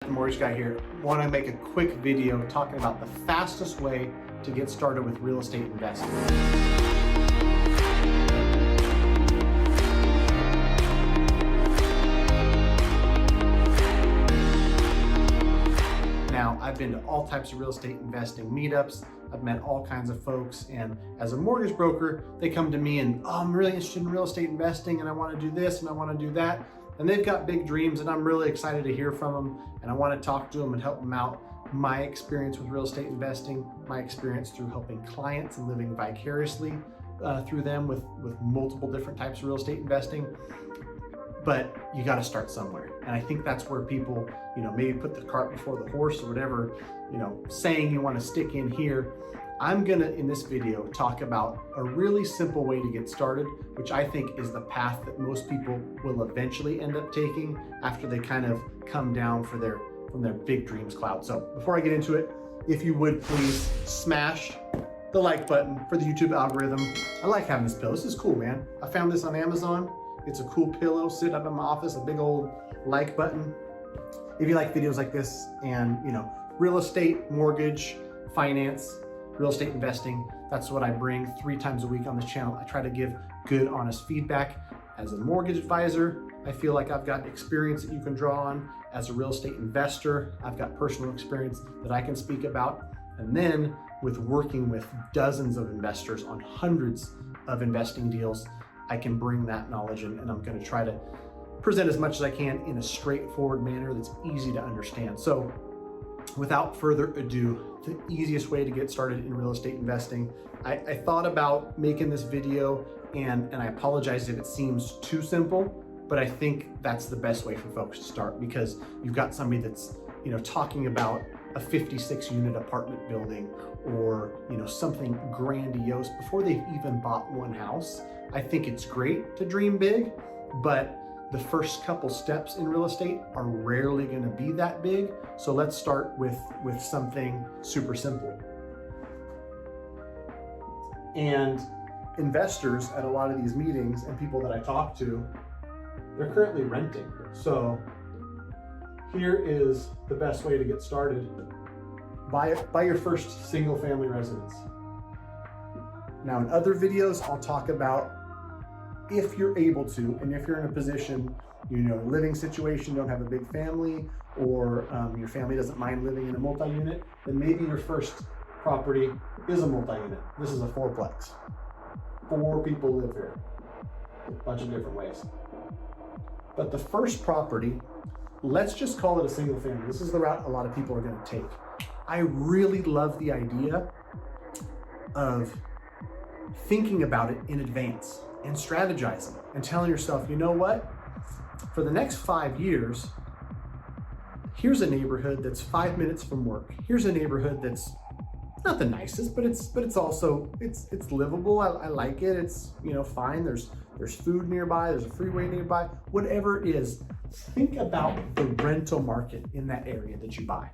the Mortgage Guy here. Want to make a quick video talking about the fastest way to get started with real estate investing. Now, I've been to all types of real estate investing meetups. I've met all kinds of folks, and as a mortgage broker, they come to me and, oh, I'm really interested in real estate investing and I want to do this and I want to do that. And they've got big dreams and I'm really excited to hear from them, and I want to talk to them and help them out. My experience with real estate investing, my experience through helping clients and living vicariously through them with multiple different types of real estate investing. But you got to start somewhere. And I think that's where people, maybe put the cart before the horse or whatever, saying you want to stick in here. I'm gonna, in this video, talk about a really simple way to get started, which I think is the path that most people will eventually end up taking after they kind of come down from their big dreams cloud. So before I get into it, if you would please smash the like button for the YouTube algorithm. I like having this pillow. This is cool, man. I found this on Amazon. It's a cool pillow, sit up in my office, a big old like button. If you like videos like this and, real estate, mortgage, finance, real estate investing, that's what I bring 3 times a week on this channel. I try to give good, honest feedback. As a mortgage advisor, I feel like I've got experience that you can draw on. As a real estate investor, I've got personal experience that I can speak about. And then with working with dozens of investors on hundreds of investing deals, I can bring that knowledge in, and I'm gonna try to present as much as I can in a straightforward manner that's easy to understand. So without further ado, the easiest way to get started in real estate investing, I thought about making this video, and I apologize if it seems too simple, but I think that's the best way for folks to start, because you've got somebody that's talking about a 56 unit apartment building or something grandiose before they've even bought one house. I think it's great to dream big, but the first couple steps in real estate are rarely going to be that big. So let's start with something super simple. And investors at a lot of these meetings and people that I talk to, they're currently renting. So here is the best way to get started. Buy your first single family residence. Now in other videos, I'll talk about if you're able to, and if you're in a position, living situation, don't have a big family, or your family doesn't mind living in a multi-unit, then maybe your first property is a multi-unit. This is a 4-plex. 4 people live here, a bunch of different ways. But the first property, let's just call it a single family. This is the route a lot of people are gonna take. I really love the idea of thinking about it in advance and strategizing and telling yourself, you know what? For the next 5 years, here's a neighborhood that's 5 minutes from work. Here's a neighborhood that's not the nicest, but it's also livable. I like it. It's fine. There's food nearby. There's a freeway nearby. Whatever it is, think about the rental market in that area that you buy,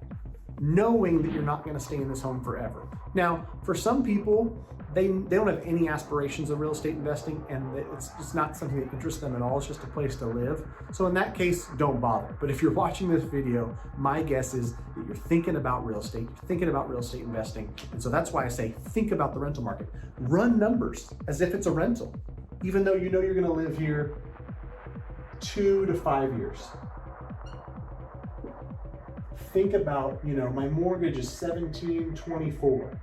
knowing that you're not going to stay in this home forever. Now, for some people, they don't have any aspirations of real estate investing, and it's just not something that interests them at all. It's just a place to live. So in that case, don't bother. But if you're watching this video, my guess is that you're thinking about real estate, you're thinking about real estate investing. And so that's why I say, think about the rental market. Run numbers as if it's a rental, even though you're going to live here 2 to 5 years. Think about, my mortgage is $1,724.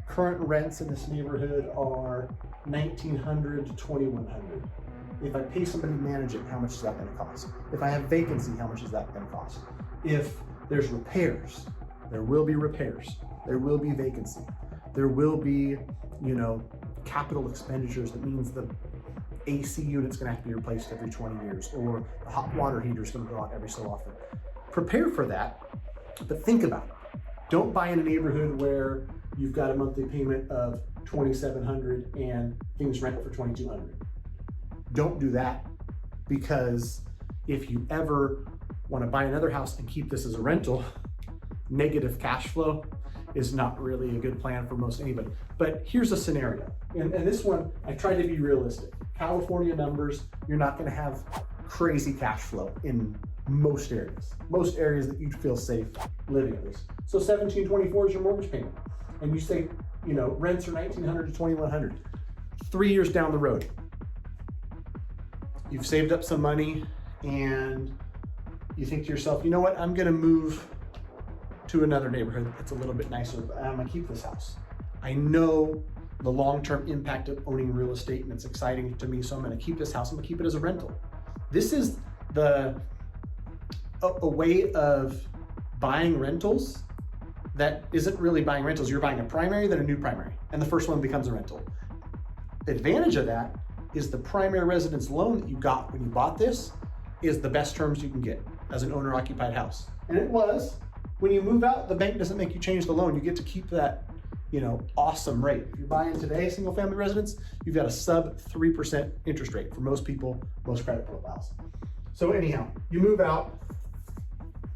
Current rents in this neighborhood are $1,900 to $2,100. If I pay somebody to manage it, how much is that going to cost? If I have vacancy, how much is that going to cost? If there's repairs, there will be repairs. There will be vacancy. There will be, capital expenditures. That means the AC unit's going to have to be replaced every 20 years, or the hot water heater is going to go out every so often. Prepare for that, but think about it. Don't buy in a neighborhood where you've got a monthly payment of $2,700 and things rent for $2,200. Don't do that, because if you ever want to buy another house and keep this as a rental, negative cash flow is not really a good plan for most anybody. But here's a scenario, and this one, I tried to be realistic. California numbers, you're not going to have crazy cash flow in most areas that you'd feel safe living in. So 1724 is your mortgage payment. And you say, you know, rents are 1900 to 2100. 3 years down the road, you've saved up some money and you think to yourself, you know what, I'm gonna move to another neighborhood that's a little bit nicer, but I'm gonna keep this house. I know the long-term impact of owning real estate and it's exciting to me, so I'm gonna keep this house, I'm gonna keep it as a rental. This is a way of buying rentals that isn't really buying rentals. You're buying a primary, then a new primary, and the first one becomes a rental. The advantage of that is the primary residence loan that you got when you bought this is the best terms you can get as an owner-occupied house. And it was. When you move out, the bank doesn't make you change the loan. You get to keep that, you know, awesome rate. If you're buying today a single family residence, you've got a sub 3% interest rate for most people, most credit profiles. So anyhow, you move out,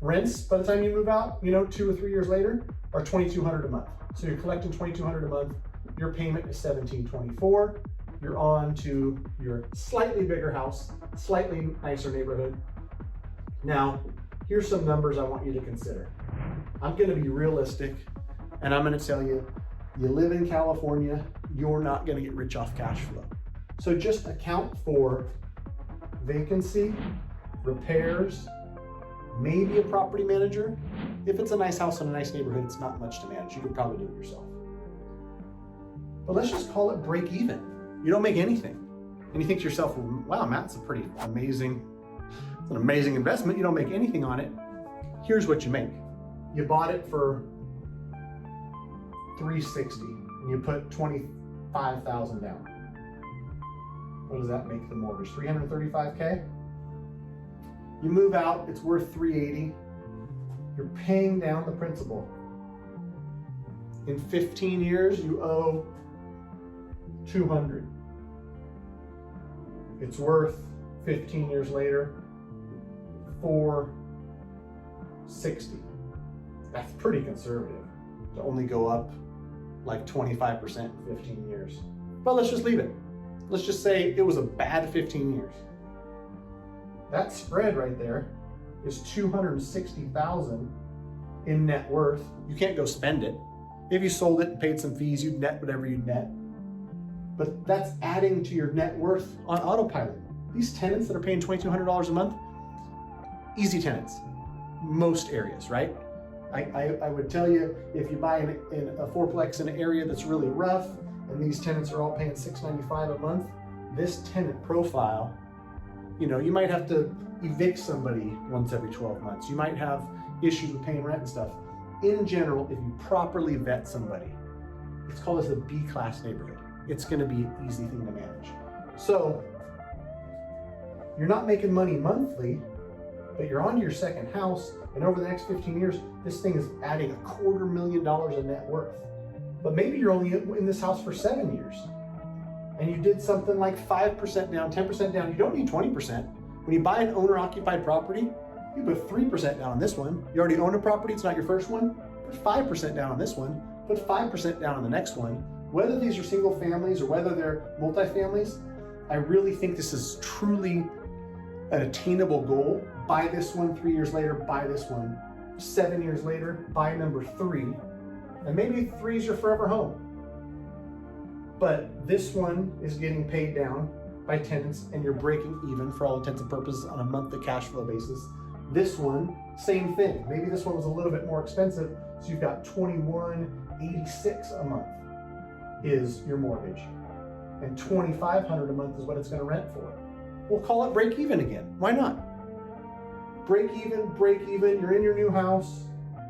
rents by the time you move out, you know, 2 or 3 years later are $2,200 a month. So you're collecting $2,200 a month. Your payment is $1,724. You're on to your slightly bigger house, slightly nicer neighborhood. Now, here's some numbers I want you to consider. I'm gonna be realistic and I'm gonna tell you, you live in California, you're not gonna get rich off cash flow. So just account for vacancy, repairs, maybe a property manager. If it's a nice house in a nice neighborhood, it's not much to manage. You could probably do it yourself. But let's just call it break even. You don't make anything. And you think to yourself, well, wow, Matt, it's an amazing investment. You don't make anything on it. Here's what you make. You bought it for $360 and you put $25,000 down. What does that make the mortgage? $335K? You move out, it's worth $380. You're paying down the principal. In 15 years, you owe $200. It's worth 15 years later, $460. That's pretty conservative to only go up like 25% in 15 years. But let's just leave it. Let's just say it was a bad 15 years. That spread right there is $260,000 in net worth. You can't go spend it. If you sold it and paid some fees, you'd net whatever you'd net. But that's adding to your net worth on autopilot. These tenants that are paying $2,200 a month, easy tenants, most areas, right? I would tell you, if you buy in a fourplex in an area that's really rough, and these tenants are all paying $695 a month, this tenant profile, you know, you might have to evict somebody once every 12 months. You might have issues with paying rent and stuff. In general, if you properly vet somebody, let's call this a B-class neighborhood. It's gonna be an easy thing to manage. So, you're not making money monthly, but you're on to your second house, and over the next 15 years, this thing is adding $250,000 in net worth. But maybe you're only in this house for 7 years, and you did something like 5% down, 10% down. You don't need 20%. When you buy an owner-occupied property, you put 3% down on this one. You already own a property, it's not your first one. Put 5% down on this one. Put 5% down on the next one. Whether these are single families or whether they're multifamilies, I really think this is truly an attainable goal. Buy this one 3 years later, buy this one 7 years later, buy number 3, and maybe 3 is your forever home. But this one is getting paid down by tenants and you're breaking even for all intents and purposes on a monthly cash flow basis. This one, same thing. Maybe this one was a little bit more expensive, so you've got $2,186 a month is your mortgage, and $2,500 a month is what it's going to rent for. We'll call it break even again. Why not? Break even. You're in your new house.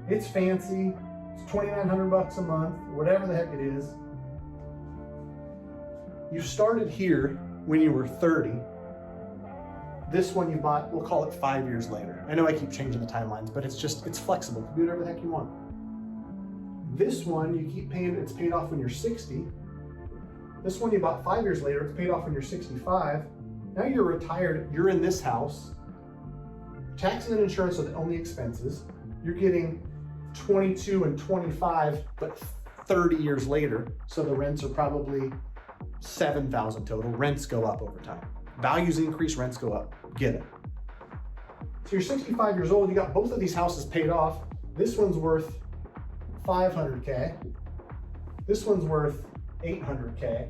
It's fancy. It's $2,900 a month, whatever the heck it is. You started here when you were 30. This one you bought, we'll call it 5 years later. I know I keep changing the timelines, but it's flexible. You can do whatever the heck you want. This one you keep paying, it's paid off when you're 60. This one you bought 5 years later, it's paid off when you're 65. Now you're retired, you're in this house. Taxes and insurance are the only expenses. You're getting 22 and 25, but 30 years later. So the rents are probably $7,000 total. Rents go up over time. Values increase, rents go up. Get it. So you're 65 years old, you got both of these houses paid off. This one's worth 500K. This one's worth 800K.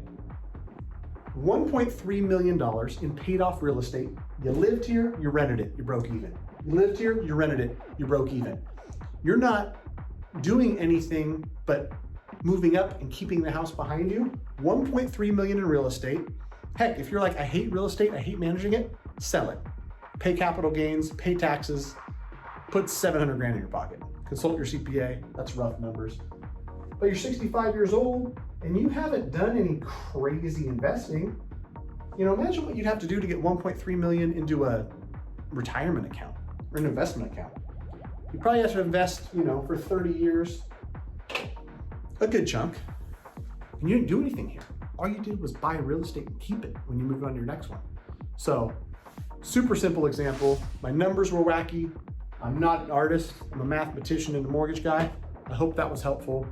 $1.3 million in paid off real estate. You lived here, you rented it, you broke even. You lived here, you rented it, you broke even. You're not doing anything but moving up and keeping the house behind you. 1.3 million in real estate. Heck, if you're like, I hate real estate, I hate managing it, sell it. Pay capital gains, pay taxes, put 700 grand in your pocket. Consult your CPA, that's rough numbers. But you're 65 years old and you haven't done any crazy investing. You know, imagine what you'd have to do to get 1.3 million into a retirement account or an investment account. You probably have to invest, you know, for 30 years, a good chunk, and you didn't do anything here. All you did was buy real estate and keep it when you move on to your next one. So, super simple example. My numbers were wacky. I'm not an artist. I'm a mathematician and a mortgage guy. I hope that was helpful.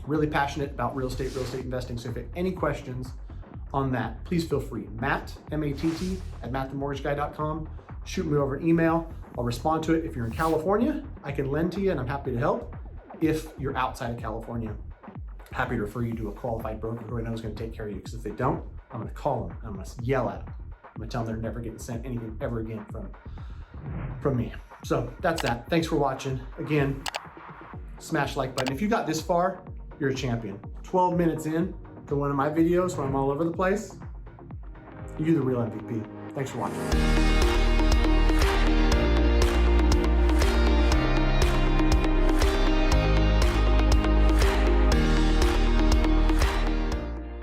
Really passionate about real estate investing. So if you have any questions on that, please feel free. Matt, M-A-T-T, at mattthemortgageguy.com. Shoot me over an email. I'll respond to it. If you're in California, I can lend to you and I'm happy to help. If you're outside of California, happy to refer you to a qualified broker who I know is going to take care of you. Because if they don't, I'm going to call them. I'm going to yell at them. I'm going to tell them they're never getting sent anything ever again from me. So that's that. Thanks for watching. Again, smash like button. If you got this far, you're a champion. 12 minutes in to one of my videos where I'm all over the place, you're the real MVP. Thanks for watching.